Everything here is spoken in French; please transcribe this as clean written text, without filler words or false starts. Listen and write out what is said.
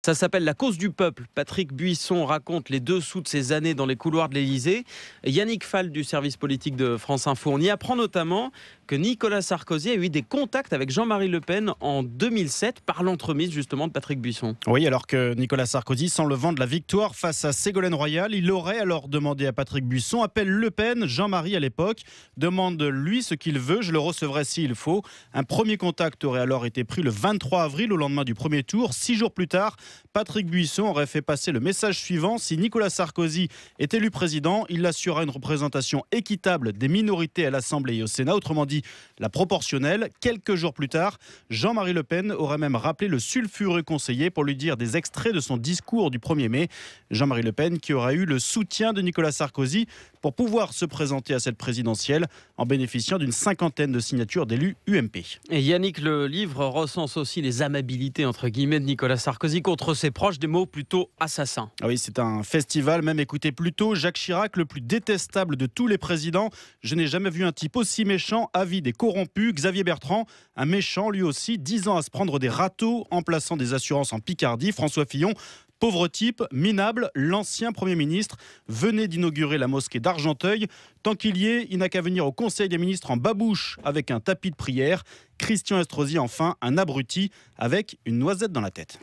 Ça s'appelle La cause du peuple. Patrick Buisson raconte les dessous de ses années dans les couloirs de l'Élysée. Yannick Fall du service politique de France Info. On y apprend notamment que Nicolas Sarkozy a eu des contacts avec Jean-Marie Le Pen en 2007 par l'entremise justement de Patrick Buisson. Oui, alors que Nicolas Sarkozy sent le vent de la victoire face à Ségolène Royal, il aurait alors demandé à Patrick Buisson, appelle Le Pen, Jean-Marie à l'époque, demande lui ce qu'il veut, je le recevrai s'il faut. Un premier contact aurait alors été pris le 23 avril au lendemain du premier tour. 6 jours plus tard, Patrick Buisson aurait fait passer le message suivant: si Nicolas Sarkozy est élu président, il assurera une représentation équitable des minorités à l'Assemblée et au Sénat, autrement dit la proportionnelle. Quelques jours plus tard, Jean-Marie Le Pen aurait même rappelé le sulfureux conseiller pour lui dire des extraits de son discours du 1er mai. Jean-Marie Le Pen qui aurait eu le soutien de Nicolas Sarkozy pour pouvoir se présenter à cette présidentielle en bénéficiant d'une 50aine de signatures d'élus UMP. Et Yannick, le livre recense aussi les amabilités entre guillemets de Nicolas Sarkozy contre ses proches, des mots plutôt assassins. Ah oui, c'est un festival, même écoutez plutôt Jacques Chirac, le plus détestable de tous les présidents. Je n'ai jamais vu un type aussi méchant, avide et corrompu. Xavier Bertrand, un méchant lui aussi, 10 ans à se prendre des râteaux en plaçant des assurances en Picardie. François Fillon, pauvre type, minable, l'ancien Premier ministre venait d'inaugurer la mosquée d'Argenteuil. Tant qu'il y est, il n'a qu'à venir au Conseil des ministres en babouche avec un tapis de prière. Christian Estrosi, enfin, un abruti avec une noisette dans la tête.